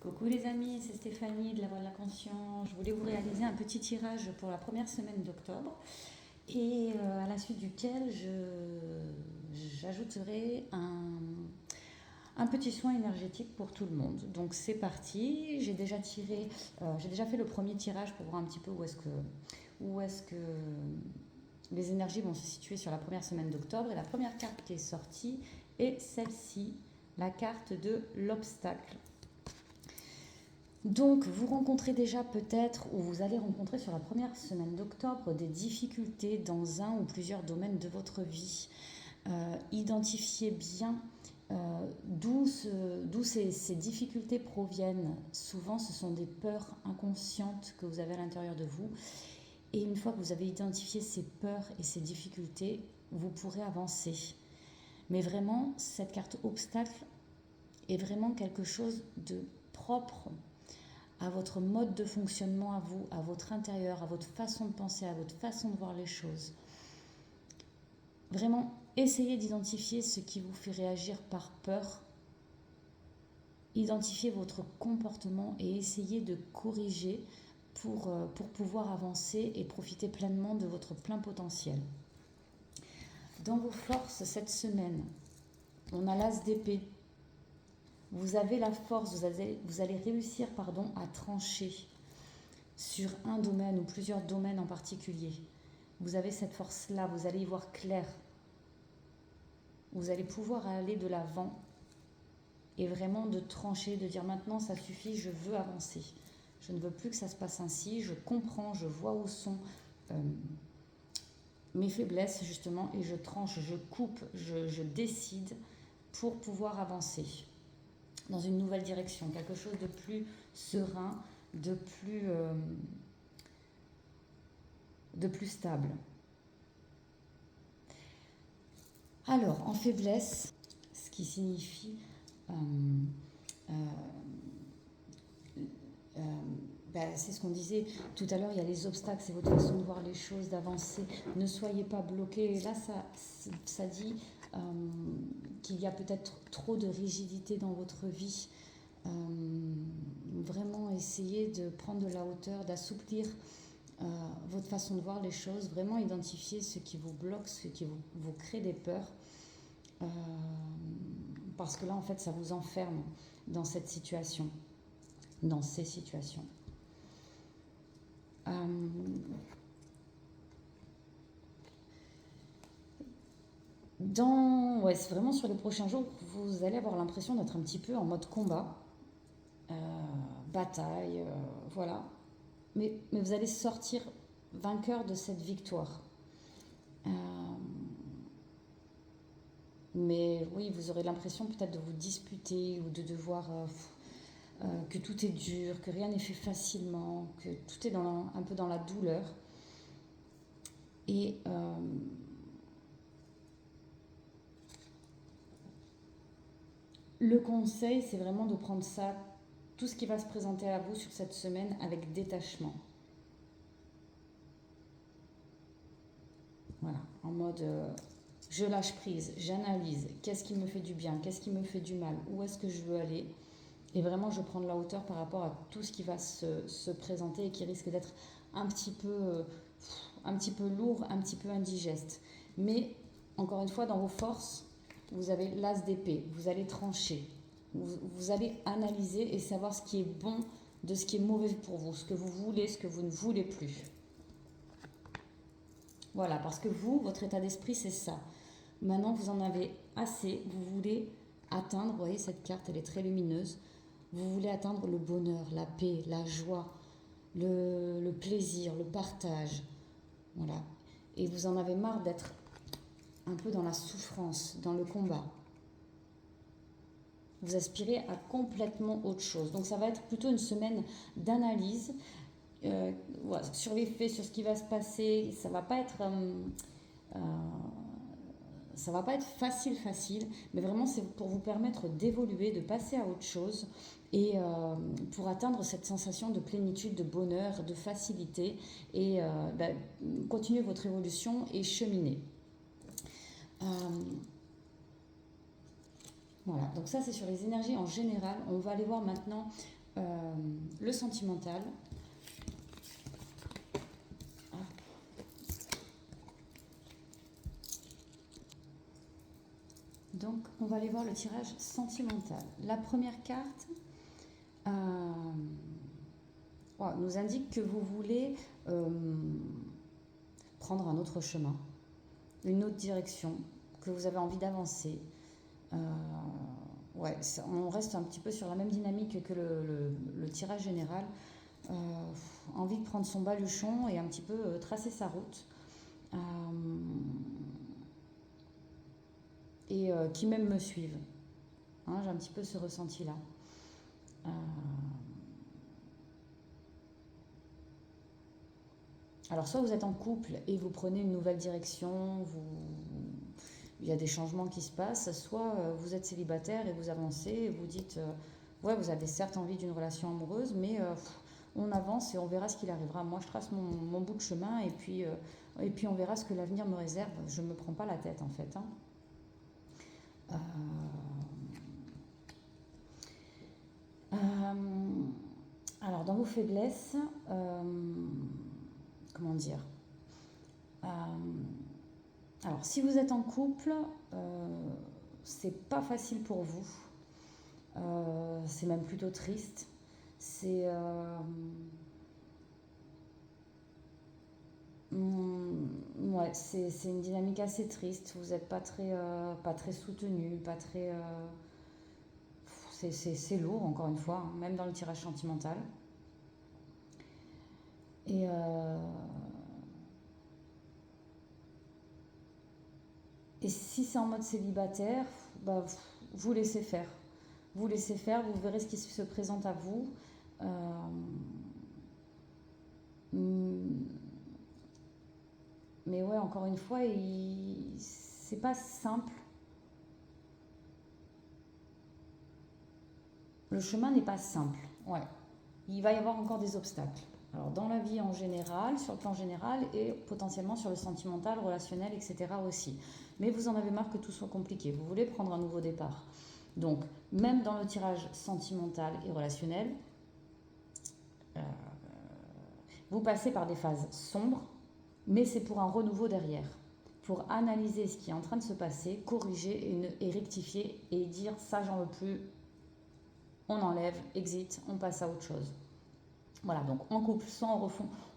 Coucou les amis, c'est Stéphanie de la Voix de l'Inconscient. Je voulais vous réaliser un petit tirage pour la première semaine d'octobre et à la suite duquel j'ajouterai un petit soin énergétique pour tout le monde. Donc c'est parti, j'ai déjà fait le premier tirage pour voir un petit peu où est-ce que les énergies vont se situer sur la première semaine d'octobre. Et la première carte qui est sortie est celle-ci, la carte de l'obstacle. Donc, vous rencontrez déjà peut-être, ou vous allez rencontrer sur la première semaine d'octobre, des difficultés dans un ou plusieurs domaines de votre vie. Identifiez bien d'où ces difficultés proviennent. Souvent, ce sont des peurs inconscientes que vous avez à l'intérieur de vous. Et une fois que vous avez identifié ces peurs et ces difficultés, vous pourrez avancer. Mais vraiment, cette carte obstacle est vraiment quelque chose de propre à votre mode de fonctionnement, à vous, à votre intérieur, à votre façon de penser, à votre façon de voir les choses. Vraiment, essayez d'identifier ce qui vous fait réagir par peur. Identifiez votre comportement et essayez de corriger pour pouvoir avancer et profiter pleinement de votre plein potentiel. Dans vos forces cette semaine, on a l'as d'épée. Vous avez la force, vous allez réussir à trancher sur un domaine ou plusieurs domaines en particulier. Vous avez cette force-là, vous allez y voir clair. Vous allez pouvoir aller de l'avant et vraiment de trancher, de dire maintenant ça suffit, je veux avancer. Je ne veux plus que ça se passe ainsi, je comprends, je vois où sont mes faiblesses justement et je tranche, je coupe, je décide pour pouvoir avancer dans une nouvelle direction, quelque chose de plus serein, de plus stable. Alors, en faiblesse, ce qui signifie c'est ce qu'on disait tout à l'heure, il y a les obstacles, c'est votre façon de voir les choses, d'avancer. Ne soyez pas bloqués. Là, ça dit qu'il y a peut-être trop de rigidité dans votre vie. Vraiment essayer de prendre de la hauteur, d'assouplir votre façon de voir les choses, vraiment identifier ce qui vous bloque, ce qui vous crée des peurs. Parce que là, en fait, ça vous enferme dans cette situation, dans ces situations. C'est vraiment sur les prochains jours, vous allez avoir l'impression d'être un petit peu en mode combat, bataille, voilà. Mais vous allez sortir vainqueur de cette victoire. Mais oui, vous aurez l'impression peut-être de vous disputer ou de devoir que tout est dur, que rien n'est fait facilement, que tout est un peu dans la douleur. Et le conseil, c'est vraiment de prendre ça, tout ce qui va se présenter à vous sur cette semaine avec détachement. Voilà, en mode je lâche prise, j'analyse, qu'est-ce qui me fait du bien, qu'est-ce qui me fait du mal, où est-ce que je veux aller. Et vraiment, je prends de la hauteur par rapport à tout ce qui va se présenter et qui risque d'être un petit peu lourd, un petit peu indigeste. Mais, encore une fois, dans vos forces, vous avez l'as d'épée, vous allez trancher, vous allez analyser et savoir ce qui est bon de ce qui est mauvais pour vous, ce que vous voulez, ce que vous ne voulez plus. Voilà, parce que vous, votre état d'esprit, c'est ça. Maintenant, vous en avez assez, vous voulez atteindre, vous voyez, cette carte, elle est très lumineuse, vous voulez atteindre le bonheur, la paix, la joie, le plaisir, le partage. Voilà. Et vous en avez marre d'être un peu dans la souffrance, dans le combat. Vous aspirez à complètement autre chose. Donc ça va être plutôt une semaine d'analyse sur les faits, sur ce qui va se passer. Ça va pas être facile, mais vraiment c'est pour vous permettre d'évoluer, de passer à autre chose et pour atteindre cette sensation de plénitude, de bonheur, de facilité et continuer votre évolution et cheminer. Voilà, donc ça c'est sur les énergies en général. On va aller voir maintenant le sentimental. Donc, on va aller voir le tirage sentimental. La première carte nous indique que vous voulez prendre un autre chemin, une autre direction, que vous avez envie d'avancer. On reste un petit peu sur la même dynamique que le tirage général. Envie de prendre son baluchon et un petit peu tracer sa route. Et qui même me suivent. J'ai un petit peu ce ressenti-là. Alors, soit vous êtes en couple et vous prenez une nouvelle direction, il y a des changements qui se passent, soit vous êtes célibataire et vous avancez et vous dites, vous avez certes envie d'une relation amoureuse, mais on avance et on verra ce qu'il arrivera. Moi, je trace mon bout de chemin et puis on verra ce que l'avenir me réserve. Je ne me prends pas la tête, en fait. Alors, dans vos faiblesses, comment dire, alors, si vous êtes en couple, c'est pas facile pour vous. C'est même plutôt triste. C'est c'est une dynamique assez triste. Vous n'êtes pas très soutenu, pas très. C'est lourd, encore une fois, même dans le tirage sentimental. Et si c'est en mode célibataire, vous laissez faire. Vous laissez faire, vous verrez ce qui se présente à vous. Mais encore une fois, c'est pas simple. Le chemin n'est pas simple. Il va y avoir encore des obstacles. Alors, dans la vie en général, sur le plan général et potentiellement sur le sentimental, relationnel, etc. aussi. Mais vous en avez marre que tout soit compliqué. Vous voulez prendre un nouveau départ. Donc, même dans le tirage sentimental et relationnel, vous passez par des phases sombres, mais c'est pour un renouveau derrière. Pour analyser ce qui est en train de se passer, corriger et rectifier et dire ça, j'en veux plus. On enlève, exit, on passe à autre chose. Voilà, donc en couple, soit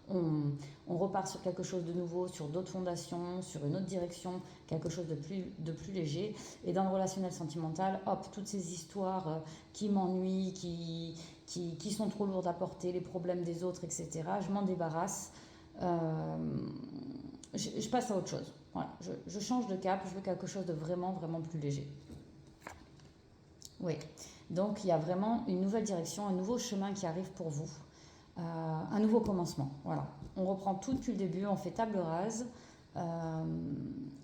on repart sur quelque chose de nouveau, sur d'autres fondations, sur une autre direction, quelque chose de plus léger. Et dans le relationnel sentimental, toutes ces histoires qui m'ennuient, qui sont trop lourdes à porter, les problèmes des autres, etc., je m'en débarrasse. Je passe à autre chose. Voilà, je change de cap, je veux quelque chose de vraiment, vraiment plus léger. Oui, donc il y a vraiment une nouvelle direction, un nouveau chemin qui arrive pour vous. Un nouveau commencement. Voilà. On reprend tout depuis le début, on fait table rase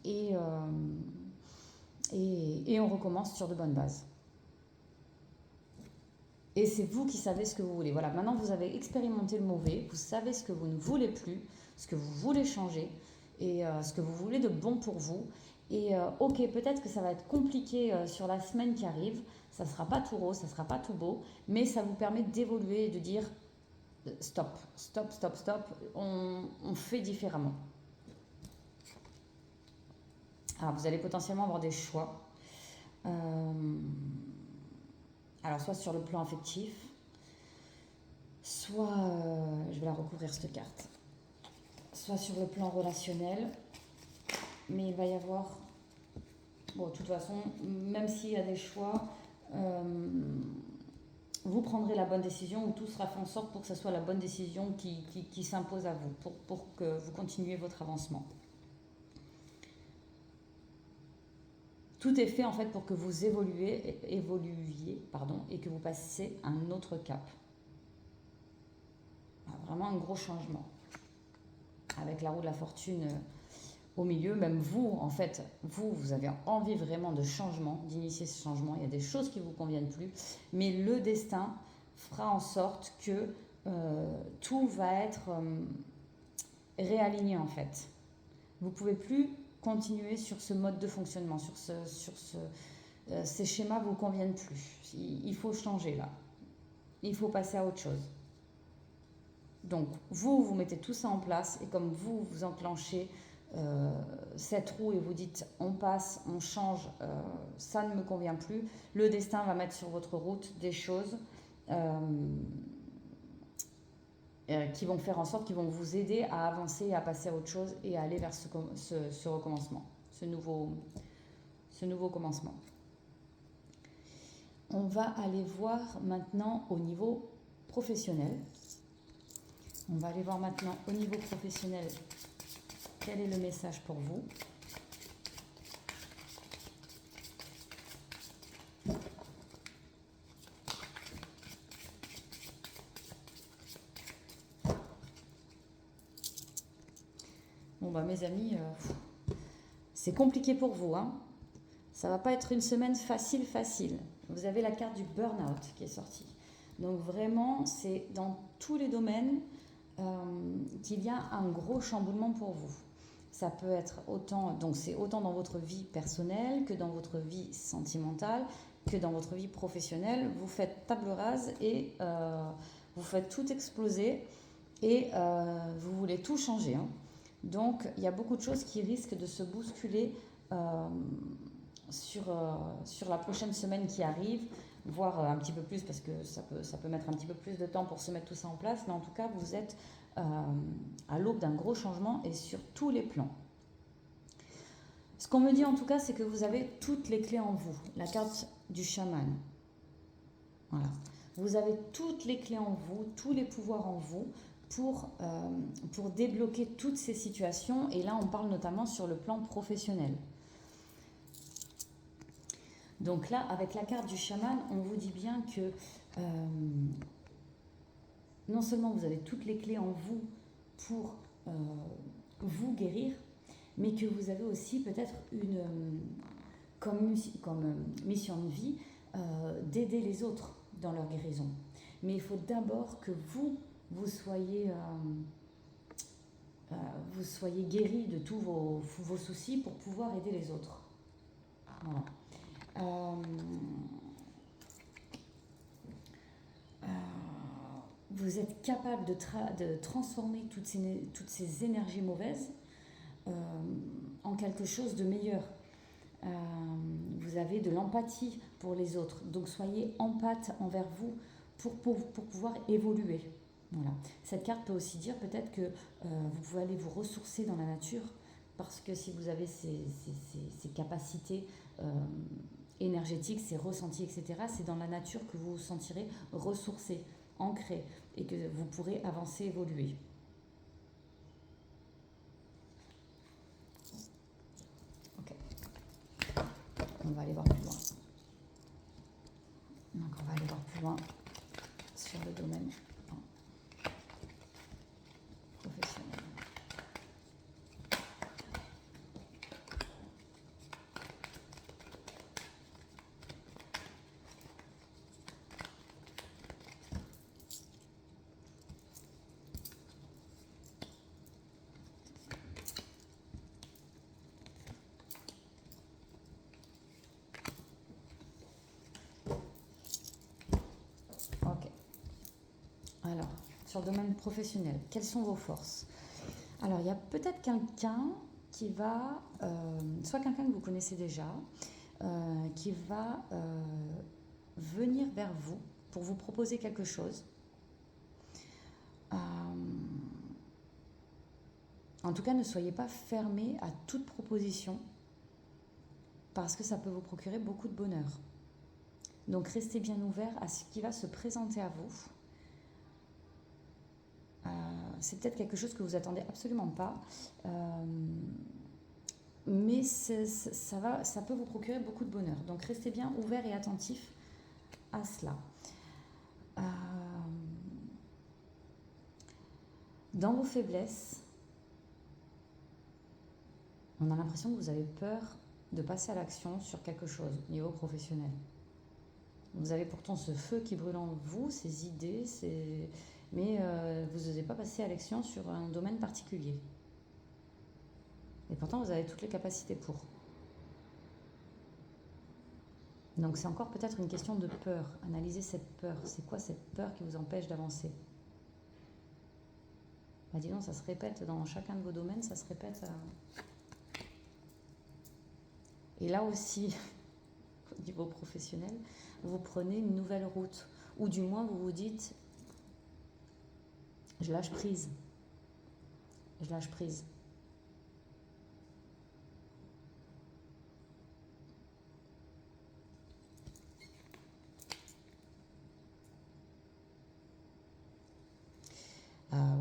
et on recommence sur de bonnes bases. Et c'est vous qui savez ce que vous voulez. Voilà, maintenant vous avez expérimenté le mauvais, vous savez ce que vous ne voulez plus, ce que vous voulez changer et ce que vous voulez de bon pour vous. Et peut-être que ça va être compliqué sur la semaine qui arrive, ça ne sera pas tout rose, ça ne sera pas tout beau, mais ça vous permet d'évoluer et de dire stop, on fait différemment. Alors, vous allez potentiellement avoir des choix. Alors, soit sur le plan affectif, soit, je vais la recouvrir cette carte, soit sur le plan relationnel, mais il va y avoir, de toute façon, même s'il y a des choix, vous prendrez la bonne décision ou tout sera fait en sorte pour que ce soit la bonne décision qui s'impose à vous, pour que vous continuiez votre avancement. Tout est fait en fait pour que vous évoluiez et que vous passiez un autre cap. Vraiment un gros changement. Avec la roue de la fortune au milieu, même vous, en fait, vous avez envie vraiment de changement, d'initier ce changement. Il y a des choses qui ne vous conviennent plus, mais le destin fera en sorte que tout va être réaligné en fait. Vous ne pouvez plus continuer sur ce mode de fonctionnement, ces schémas ne vous conviennent plus. Il faut changer là. il faut passer à autre chose. Donc, vous mettez tout ça en place et comme vous enclenchez cette roue et vous dites on passe, on change, ça ne me convient plus, le destin va mettre sur votre route des choses qui vont faire en sorte, qui vont vous aider à avancer, à passer à autre chose et à aller vers ce recommencement, ce nouveau commencement. On va aller voir maintenant au niveau professionnel. On va aller voir maintenant au niveau professionnel quel est le message pour vous. Bon bah mes amis, c'est compliqué pour vous, hein. Ça va pas être une semaine facile. Vous avez la carte du burn-out qui est sortie. Donc vraiment, c'est dans tous les domaines qu'il y a un gros chamboulement pour vous. Ça peut être autant, donc c'est autant dans votre vie personnelle que dans votre vie sentimentale, que dans votre vie professionnelle. Vous faites table rase et vous faites tout exploser et vous voulez tout changer, hein. Donc il y a beaucoup de choses qui risquent de se bousculer sur la prochaine semaine qui arrive, voire un petit peu plus parce que ça peut mettre un petit peu plus de temps pour se mettre tout ça en place, mais en tout cas vous êtes à l'aube d'un gros changement et sur tous les plans. Ce qu'on me dit en tout cas, c'est que vous avez toutes les clés en vous, la carte du chaman. Voilà. Vous avez toutes les clés en vous, tous les pouvoirs en vous pour débloquer toutes ces situations, et là on parle notamment sur le plan professionnel. Donc là, avec la carte du chaman, on vous dit bien que non seulement vous avez toutes les clés en vous pour vous guérir, mais que vous avez aussi peut-être comme mission de vie d'aider les autres dans leur guérison. Mais il faut d'abord que vous soyez guéri de tous vos soucis pour pouvoir aider les autres. Voilà. Vous êtes capable de transformer toutes ces énergies mauvaises en quelque chose de meilleur. Vous avez de l'empathie pour les autres, donc soyez empathe envers vous pour pouvoir évoluer. Voilà. Cette carte peut aussi dire peut-être que vous pouvez aller vous ressourcer dans la nature, parce que si vous avez ces capacités énergétiques, ces ressentis, etc., c'est dans la nature que vous vous sentirez ressourcé, ancré, et que vous pourrez avancer, évoluer. Ok. On va aller voir plus loin. Donc on va aller voir plus loin sur le domaine professionnel. Alors, sur le domaine professionnel, quelles sont vos forces? Alors, il y a peut-être quelqu'un qui va, soit quelqu'un que vous connaissez déjà, qui va venir vers vous pour vous proposer quelque chose. En tout cas, ne soyez pas fermé à toute proposition, parce que ça peut vous procurer beaucoup de bonheur. Donc, restez bien ouvert à ce qui va se présenter à vous. C'est peut-être quelque chose que vous attendez absolument pas, mais ça peut vous procurer beaucoup de bonheur. Donc restez bien ouvert et attentif à cela. Dans vos faiblesses, on a l'impression que vous avez peur de passer à l'action sur quelque chose au niveau professionnel. Vous avez pourtant ce feu qui brûle en vous, ces idées, mais vous n'osez pas passer à l'action sur un domaine particulier. Et pourtant, vous avez toutes les capacités pour. Donc c'est encore peut-être une question de peur. Analysez cette peur. C'est quoi cette peur qui vous empêche d'avancer? Bah dis donc, ça se répète dans chacun de vos domaines, ça se répète. Et là aussi, au niveau professionnel, vous prenez une nouvelle route. Ou du moins, vous vous dites, je lâche prise. Je lâche prise.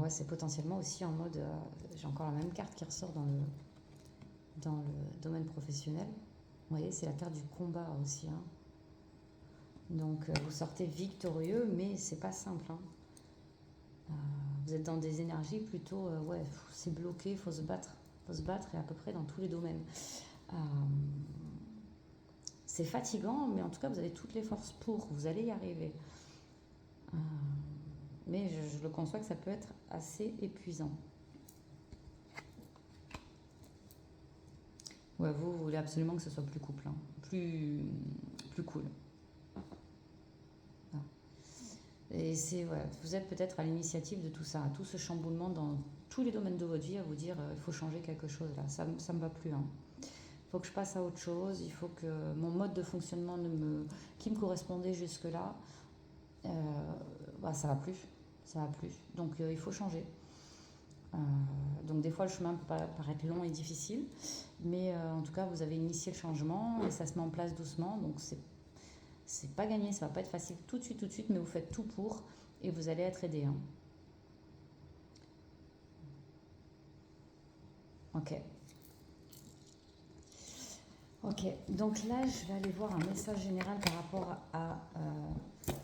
Ouais, c'est potentiellement aussi en mode, j'ai encore la même carte qui ressort dans le domaine professionnel. Vous voyez, c'est la carte du combat aussi. Hein. Donc, vous sortez victorieux, mais c'est pas simple. Hein. Vous êtes dans des énergies plutôt, ouais, c'est bloqué, il faut se battre. Il faut se battre et à peu près dans tous les domaines. C'est fatigant, mais en tout cas, vous avez toutes les forces pour. Vous allez y arriver. Mais je le conçois que ça peut être assez épuisant. Ouais, vous voulez absolument que ce soit plus couple, hein, plus cool. Ah. Et c'est, ouais, vous êtes peut-être à l'initiative de tout ça, tout ce chamboulement dans tous les domaines de votre vie, à vous dire, il faut changer quelque chose là, ça me va plus. Hein. Il faut que je passe à autre chose, il faut que mon mode de fonctionnement qui me correspondait jusque-là, bah, ça va plus. Ça va plus. Donc il faut changer. Donc des fois le chemin peut paraître long et difficile, mais en tout cas vous avez initié le changement et ça se met en place doucement. Donc c'est pas gagné, ça va pas être facile tout de suite, mais vous faites tout pour et vous allez être aidé. Hein. Ok. Ok, donc là je vais aller voir un message général par rapport à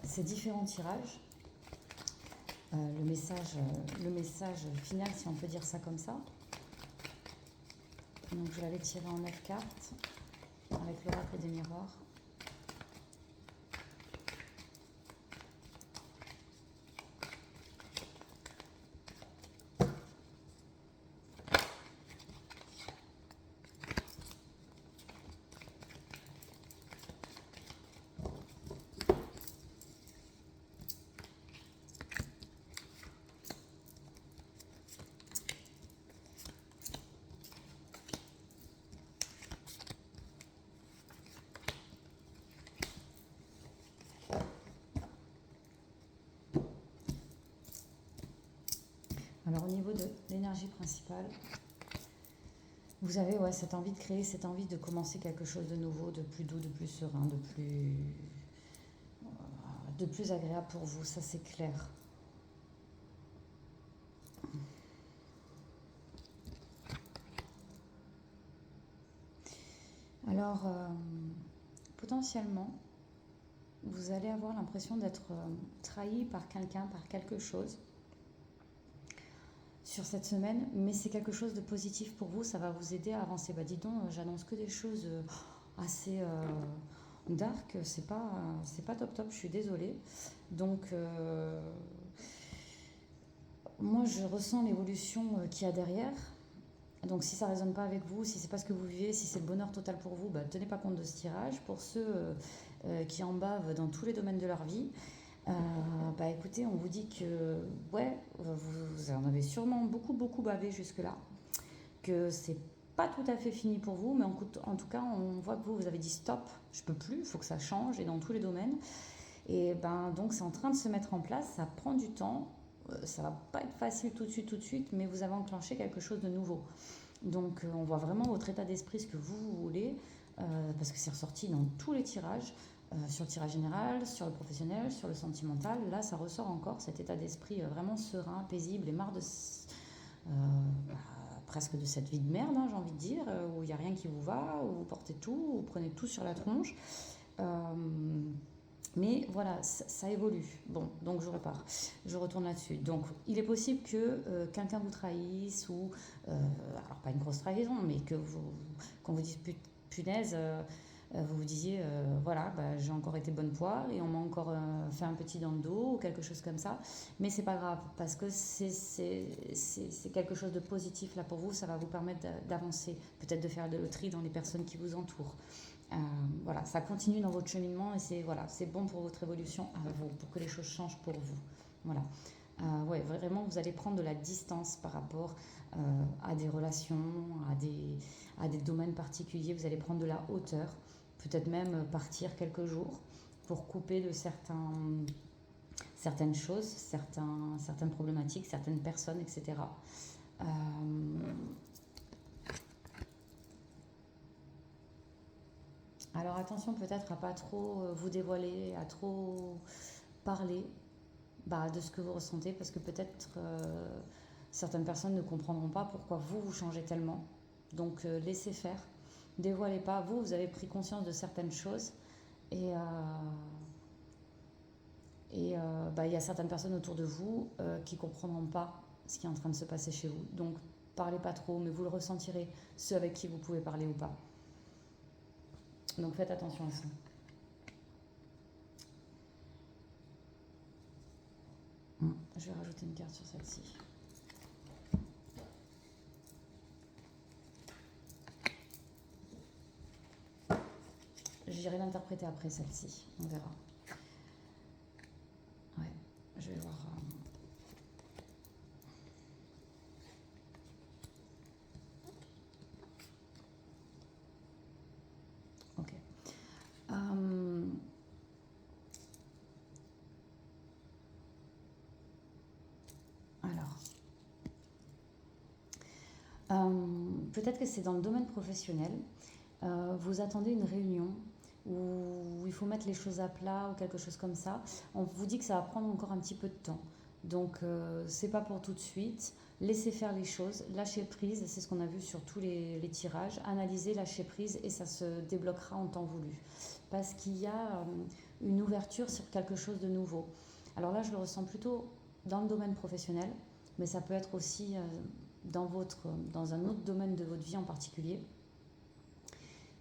ces différents tirages. Le message final, si on peut dire ça comme ça. Donc je vais aller tirer en 9 cartes avec l'oracle des miroirs. Alors au niveau de l'énergie principale, vous avez cette envie de créer, cette envie de commencer quelque chose de nouveau, de plus doux, de plus serein, de plus agréable pour vous, ça c'est clair. Alors, potentiellement, vous allez avoir l'impression d'être trahi par quelqu'un, par quelque chose sur cette semaine, mais c'est quelque chose de positif pour vous, ça va vous aider à avancer. Bah dis donc, j'annonce que des choses assez dark, c'est pas top, je suis désolée. Donc, moi je ressens l'évolution qu'il y a derrière. Donc si ça ne résonne pas avec vous, si c'est pas ce que vous vivez, si c'est le bonheur total pour vous, bah, tenez pas compte de ce tirage. Pour ceux qui en bavent dans tous les domaines de leur vie, bah écoutez, on vous dit que ouais, vous en avez sûrement beaucoup bavé jusque-là, que c'est pas tout à fait fini pour vous, mais en tout cas, on voit que vous avez dit stop, je peux plus, il faut que ça change et dans tous les domaines. Et ben donc c'est en train de se mettre en place, ça prend du temps, ça va pas être facile tout de suite, mais vous avez enclenché quelque chose de nouveau. Donc on voit vraiment votre état d'esprit, ce que vous voulez, parce que c'est ressorti dans tous les tirages, sur le tirage général, sur le professionnel, sur le sentimental. Là, ça ressort encore cet état d'esprit vraiment serein, paisible et marre de presque de cette vie de merde, hein, j'ai envie de dire, où il n'y a rien qui vous va, où vous portez tout, où vous prenez tout sur la tronche. Mais voilà, ça évolue. Bon, donc je repars. Je retourne là-dessus. Donc, il est possible que quelqu'un vous trahisse ou, alors pas une grosse trahison, mais qu'on vous dise punaise, vous vous disiez, voilà, bah, j'ai encore été bonne poire et on m'a encore fait un petit dans le dos ou quelque chose comme ça. Mais c'est pas grave parce que c'est quelque chose de positif là pour vous. Ça va vous permettre d'avancer, peut-être de faire le tri dans les personnes qui vous entourent. Voilà, ça continue dans votre cheminement et c'est bon pour votre évolution à vous, pour que les choses changent pour vous. Voilà. Ouais, vraiment, vous allez prendre de la distance par rapport à des relations, à des domaines particuliers. Vous allez prendre de la hauteur, peut-être même partir quelques jours pour couper de certaines choses, certaines problématiques, certaines personnes, etc. Euh, alors attention peut-être à pas trop vous dévoiler, à trop parler de ce que vous ressentez, parce que peut-être certaines personnes ne comprendront pas pourquoi vous changez tellement. Donc laissez faire, dévoilez pas. Vous avez pris conscience de certaines choses et il y a certaines personnes autour de vous qui ne comprendront pas ce qui est en train de se passer chez vous. Donc parlez pas trop, mais vous le ressentirez, ceux avec qui vous pouvez parler ou pas. Donc faites attention à ça. Je vais rajouter une carte sur celle-ci. J'irai l'interpréter après celle-ci, on verra. Ouais, je vais voir. Ok. Peut-être que c'est dans le domaine professionnel. Vous attendez une réunion où il faut mettre les choses à plat ou quelque chose comme ça. On vous dit que ça va prendre encore un petit peu de temps. Donc, c'est pas pour tout de suite. Laissez faire les choses, lâchez prise, c'est ce qu'on a vu sur tous les tirages. Analysez, lâchez prise et ça se débloquera en temps voulu. Parce qu'il y a une ouverture sur quelque chose de nouveau. Alors là, je le ressens plutôt dans le domaine professionnel, mais ça peut être aussi dans un autre domaine de votre vie en particulier,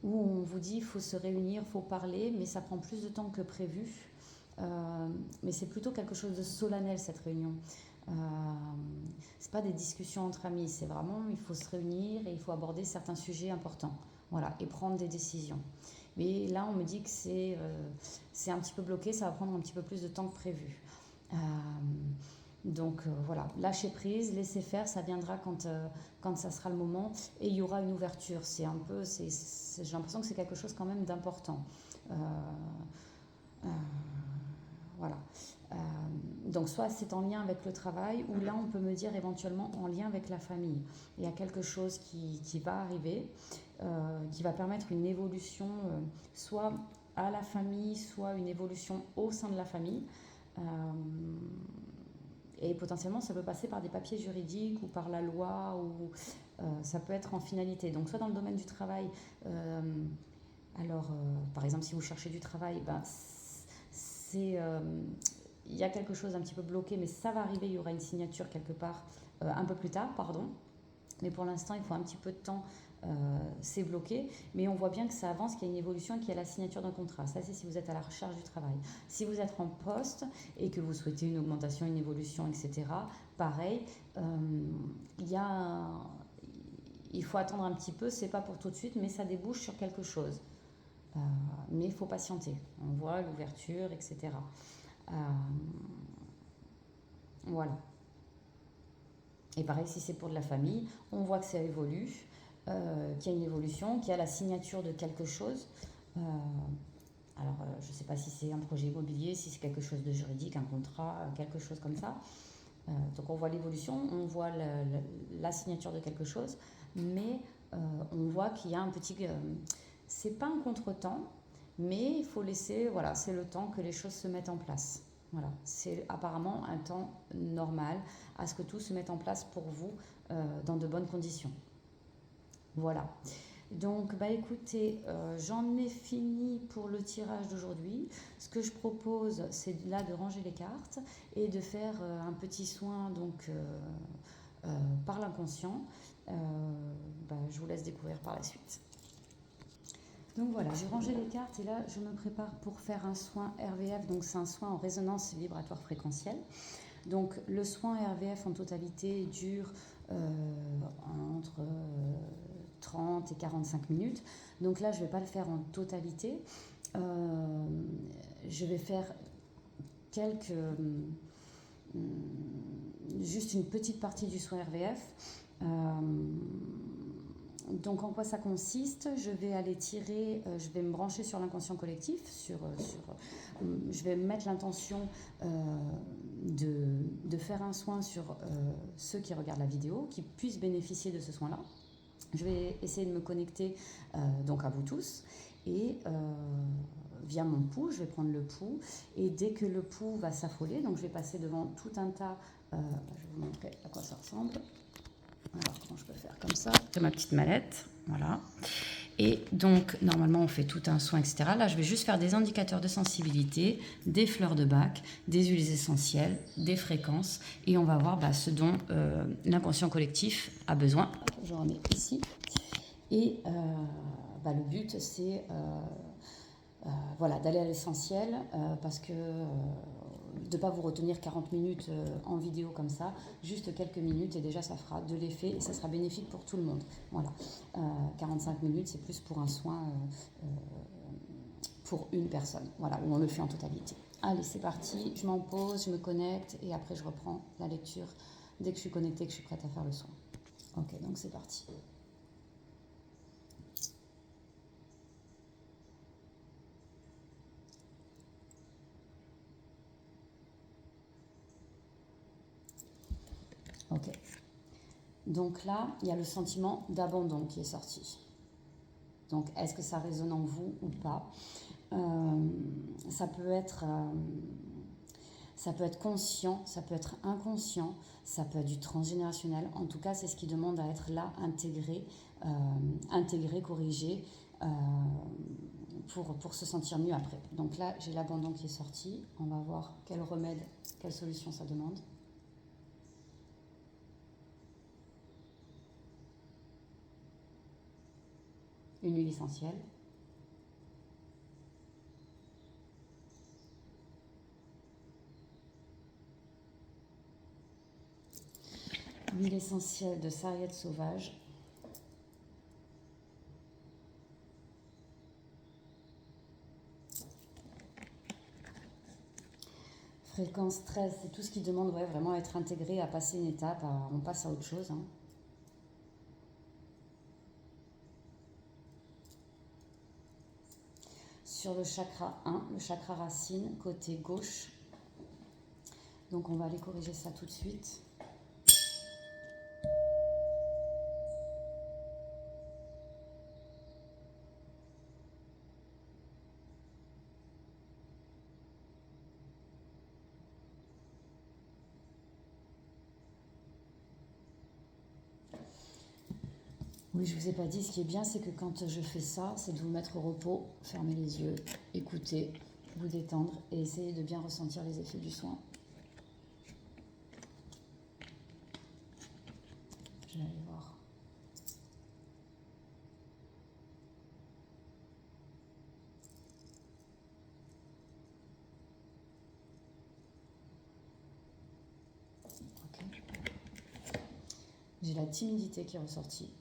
où on vous dit il faut se réunir, il faut parler, mais ça prend plus de temps que prévu. Mais c'est plutôt quelque chose de solennel cette réunion. C'est pas des discussions entre amis, c'est vraiment il faut se réunir et il faut aborder certains sujets importants, voilà, et prendre des décisions. Mais là, on me dit que c'est un petit peu bloqué, ça va prendre un petit peu plus de temps que prévu. Donc voilà, lâchez prise, laissez faire, ça viendra quand ça sera le moment et il y aura une ouverture. J'ai l'impression que c'est quelque chose quand même d'important. Voilà. Donc soit c'est en lien avec le travail ou là on peut me dire éventuellement en lien avec la famille. Il y a quelque chose qui va arriver, qui va permettre une évolution soit à la famille, soit une évolution au sein de la famille. Et potentiellement, ça peut passer par des papiers juridiques ou par la loi, ou ça peut être en finalité. Donc, soit dans le domaine du travail, par exemple, si vous cherchez du travail, il y a quelque chose un petit peu bloqué, mais ça va arriver, il y aura une signature quelque part un peu plus tard, pardon. Mais pour l'instant, il faut un petit peu de temps, c'est bloqué. Mais on voit bien que ça avance, qu'il y a une évolution et qu'il y a la signature d'un contrat. Ça, c'est si vous êtes à la recherche du travail. Si vous êtes en poste et que vous souhaitez une augmentation, une évolution, etc., pareil, il faut attendre un petit peu. C'est pas pour tout de suite, mais ça débouche sur quelque chose. Mais il faut patienter. On voit l'ouverture, etc. Voilà. Et pareil, si c'est pour de la famille, on voit que ça évolue, qu'il y a une évolution, qu'il y a la signature de quelque chose. Je ne sais pas si c'est un projet immobilier, si c'est quelque chose de juridique, un contrat, quelque chose comme ça. Donc on voit l'évolution, on voit la signature de quelque chose, mais on voit qu'il y a un petit... c'est pas un contretemps, mais il faut laisser... Voilà, c'est le temps que les choses se mettent en place. Voilà, c'est apparemment un temps normal à ce que tout se mette en place pour vous dans de bonnes conditions. Voilà. Donc, écoutez, j'en ai fini pour le tirage d'aujourd'hui. Ce que je propose, c'est là de ranger les cartes et de faire un petit soin par l'inconscient. Je vous laisse découvrir par la suite. Donc voilà, j'ai rangé les cartes et là, je me prépare pour faire un soin RVF. Donc, c'est un soin en résonance vibratoire fréquentielle. Donc, le soin RVF en totalité dure entre 30 et 45 minutes. Donc là, je ne vais pas le faire en totalité. Je vais faire juste une petite partie du soin RVF. Donc en quoi ça consiste? Je vais aller tirer, je vais me brancher sur l'inconscient collectif, je vais mettre l'intention de faire un soin sur ceux qui regardent la vidéo, qui puissent bénéficier de ce soin-là. Je vais essayer de me connecter donc à vous tous et via mon pouls, je vais prendre le pouls et dès que le pouls va s'affoler, donc je vais passer devant tout un tas, je vais vous montrer à quoi ça ressemble. Alors comment je peux faire comme ça, de ma petite mallette, voilà. Et donc normalement on fait tout un soin, etc. Là je vais juste faire des indicateurs de sensibilité, des fleurs de bac, des huiles essentielles, des fréquences et on va voir ce dont l'inconscient collectif a besoin. Je remets ici et le but c'est voilà, d'aller à l'essentiel parce que de ne pas vous retenir 40 minutes en vidéo comme ça, juste quelques minutes et déjà ça fera de l'effet et ça sera bénéfique pour tout le monde. Voilà, 45 minutes c'est plus pour un soin pour une personne, voilà, où on le fait en totalité. Allez, c'est parti, je m'en pose, je me connecte et après je reprends la lecture dès que je suis connectée, que je suis prête à faire le soin. Ok, donc c'est parti. Ok. Donc là, il y a le sentiment d'abandon qui est sorti. Donc, est-ce que ça résonne en vous ou pas? Ça peut être conscient, ça peut être inconscient, ça peut être du transgénérationnel. En tout cas, c'est ce qui demande à être là, intégré, corrigé, pour se sentir mieux après. Donc là, j'ai l'abandon qui est sorti. On va voir quel remède, quelle solution ça demande. Une huile essentielle. L'huile essentielle de sarriette sauvage. Fréquence 13, c'est tout ce qui demande vraiment à être intégré, à passer une étape, on passe à autre chose. Hein. Sur le chakra 1, le chakra racine, côté gauche. Donc on va aller corriger ça tout de suite. Oui, je ne vous ai pas dit, ce qui est bien, c'est que quand je fais ça, c'est de vous mettre au repos, fermer les yeux, écouter, vous détendre et essayer de bien ressentir les effets du soin. Je vais aller voir. Okay. J'ai la timidité qui est ressortie.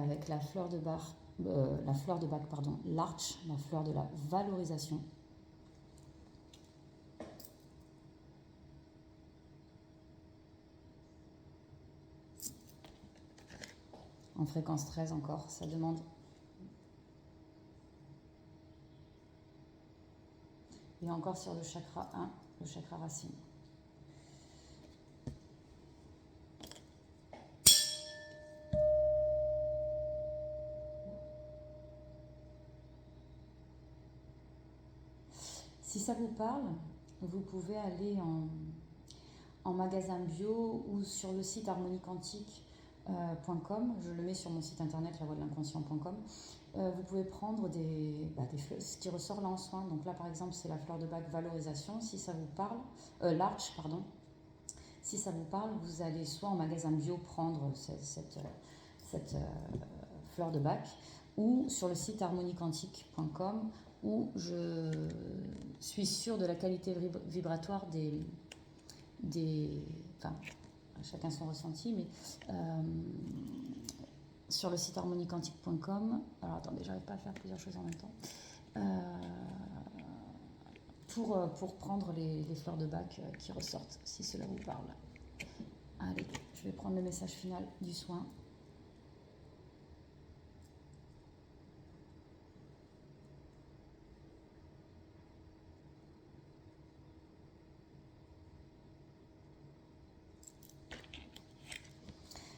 Avec la fleur de bac, l'arch, la fleur de la valorisation. En fréquence 13 encore, ça demande. Et encore sur le chakra 1, le chakra racine. Si ça vous parle, vous pouvez aller en magasin bio ou sur le site harmoniequantique.com. Je le mets sur mon site internet, lavoixdel'inconscient.com. Vous pouvez prendre des fleurs, ce qui ressort là en soin. Donc là, par exemple, c'est la fleur de bac valorisation. Si ça vous parle, l'arch, pardon. Si ça vous parle, vous allez soit en magasin bio prendre cette fleur de bac ou sur le site harmoniequantique.com où je suis sûre de la qualité vibratoire enfin, chacun son ressenti, mais sur le site harmoniequantique.com. Alors attendez, j'arrive pas à faire plusieurs choses en même temps. Pour prendre les fleurs de bac qui ressortent, si cela vous parle. Allez, je vais prendre le message final du soin.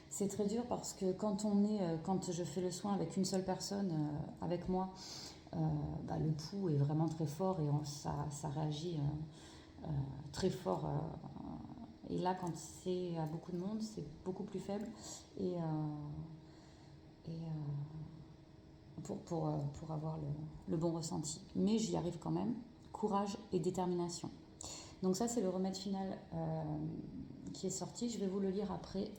C'est très dur parce que quand je fais le soin avec une seule personne, avec moi, le pouls est vraiment très fort et ça réagit très fort. Et là, quand c'est à beaucoup de monde, c'est beaucoup plus faible. Et pour avoir le bon ressenti. Mais j'y arrive quand même. Courage et détermination. Donc ça, c'est le remède final qui est sorti. Je vais vous le lire après,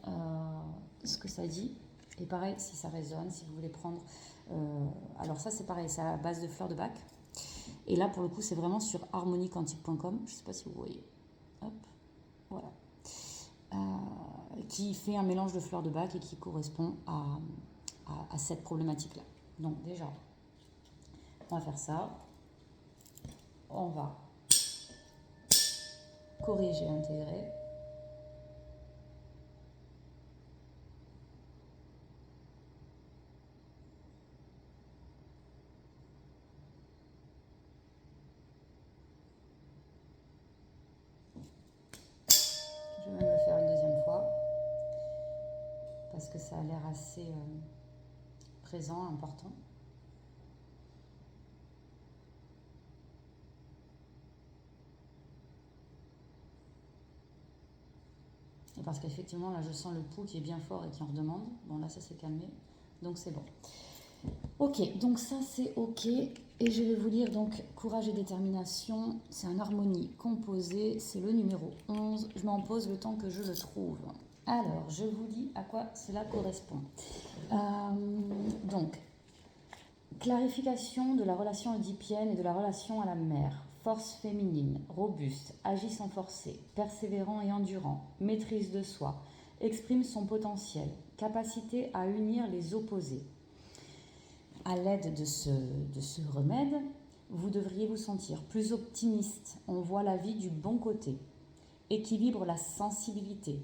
ce que ça dit. Et pareil, si ça résonne, si vous voulez prendre... alors ça, c'est pareil, c'est à base de fleurs de bac. Et là, pour le coup, c'est vraiment sur harmoniequantique.com. Je ne sais pas si vous voyez. Hop, voilà. Qui fait un mélange de fleurs de bac et qui correspond à cette problématique-là. Donc déjà, on va faire ça. On va corriger, intégrer. Je vais même le faire une deuxième fois parce que ça a l'air assez présent, important. Et parce qu'effectivement, là, je sens le pouls qui est bien fort et qui en redemande. Bon, là, ça s'est calmé, donc c'est bon. Ok, donc ça, c'est ok. Et je vais vous lire, donc, courage et détermination, c'est un harmonie composé, c'est le numéro 11. Je m'en pose le temps que je le trouve. Alors, je vous dis à quoi cela correspond. Donc, clarification de la relation oedipienne et de la relation à la mère. Force féminine, robuste, agit sans forcer, persévérant et endurant, maîtrise de soi, exprime son potentiel, capacité à unir les opposés. À l'aide de ce remède, vous devriez vous sentir plus optimiste. On voit la vie du bon côté. Équilibre la sensibilité.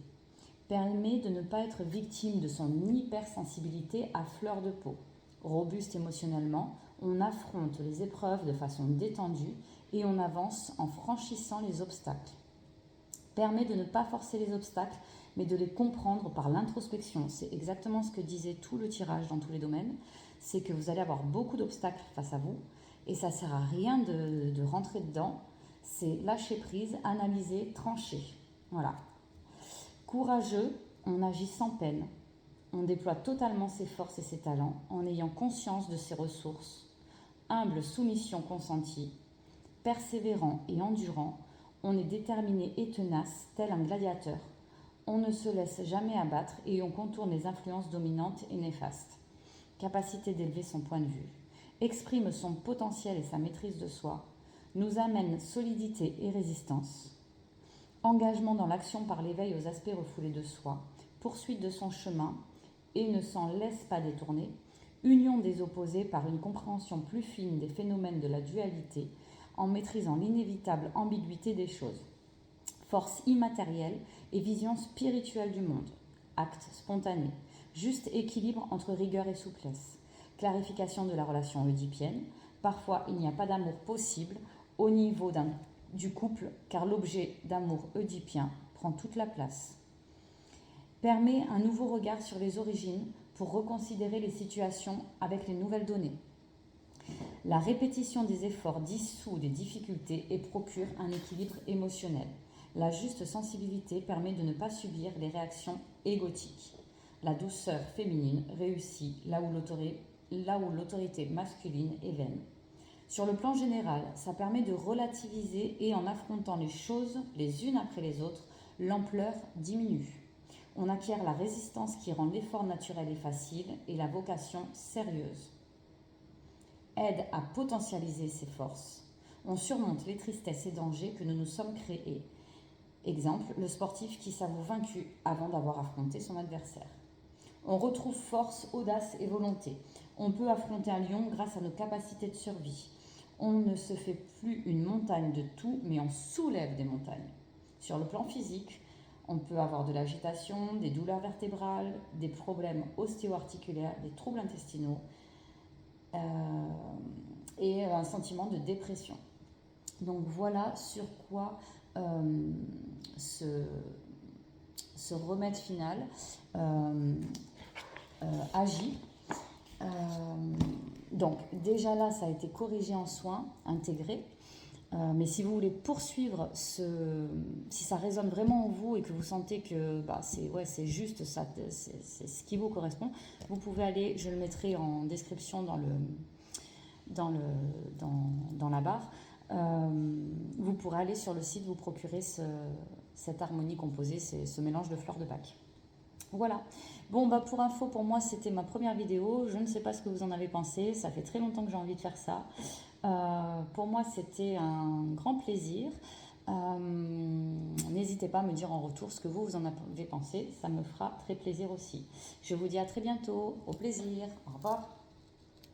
Permet de ne pas être victime de son hypersensibilité à fleur de peau. Robuste émotionnellement, on affronte les épreuves de façon détendue et on avance en franchissant les obstacles. Permet de ne pas forcer les obstacles, mais de les comprendre par l'introspection. C'est exactement ce que disait tout le tirage dans tous les domaines. C'est que vous allez avoir beaucoup d'obstacles face à vous et ça ne sert à rien de rentrer dedans. C'est lâcher prise, analyser, trancher. Voilà. Courageux, on agit sans peine. On déploie totalement ses forces et ses talents en ayant conscience de ses ressources. Humble soumission consentie. Persévérant et endurant, on est déterminé et tenace, tel un gladiateur. On ne se laisse jamais abattre et on contourne les influences dominantes et néfastes. Capacité d'élever son point de vue. Exprime son potentiel et sa maîtrise de soi. Nous amène solidité et résistance. Engagement dans l'action par l'éveil aux aspects refoulés de soi. Poursuite de son chemin et ne s'en laisse pas détourner. Union des opposés par une compréhension plus fine des phénomènes de la dualité en maîtrisant l'inévitable ambiguïté des choses. Force immatérielle et vision spirituelle du monde. Acte spontané. Juste équilibre entre rigueur et souplesse. Clarification de la relation oedipienne. Parfois, il n'y a pas d'amour possible au niveau du couple car l'objet d'amour oedipien prend toute la place. Permet un nouveau regard sur les origines pour reconsidérer les situations avec les nouvelles données. La répétition des efforts dissout des difficultés et procure un équilibre émotionnel. La juste sensibilité permet de ne pas subir les réactions égotiques. La douceur féminine réussit là où l'autorité masculine est vaine. Sur le plan général, ça permet de relativiser et en affrontant les choses les unes après les autres, l'ampleur diminue. On acquiert la résistance qui rend l'effort naturel et facile et la vocation sérieuse. aide à potentialiser ses forces. On surmonte les tristesses et dangers que nous nous sommes créés. Exemple, le sportif qui s'avoue vaincu avant d'avoir affronté son adversaire. On retrouve force, audace et volonté. On peut affronter un lion grâce à nos capacités de survie. On ne se fait plus une montagne de tout, mais on soulève des montagnes. Sur le plan physique, on peut avoir de l'agitation, des douleurs vertébrales, des problèmes ostéo-articulaires, des troubles intestinaux et un sentiment de dépression. Donc voilà sur quoi ce remède final agit. Donc déjà là, ça a été corrigé en soins, intégré. Mais si vous voulez poursuivre si ça résonne vraiment en vous et que vous sentez que c'est juste ça, c'est ce qui vous correspond, vous pouvez aller, je le mettrai en description dans la barre. Vous pourrez aller sur le site, vous procurer cette harmonie composée, ce mélange de fleurs de Bach. Voilà. Bon, pour info, pour moi, c'était ma première vidéo. Je ne sais pas ce que vous en avez pensé. Ça fait très longtemps que j'ai envie de faire ça. Pour moi, c'était un grand plaisir. N'hésitez pas à me dire en retour ce que vous en avez pensé. Ça me fera très plaisir aussi. Je vous dis à très bientôt. Au plaisir. Au revoir.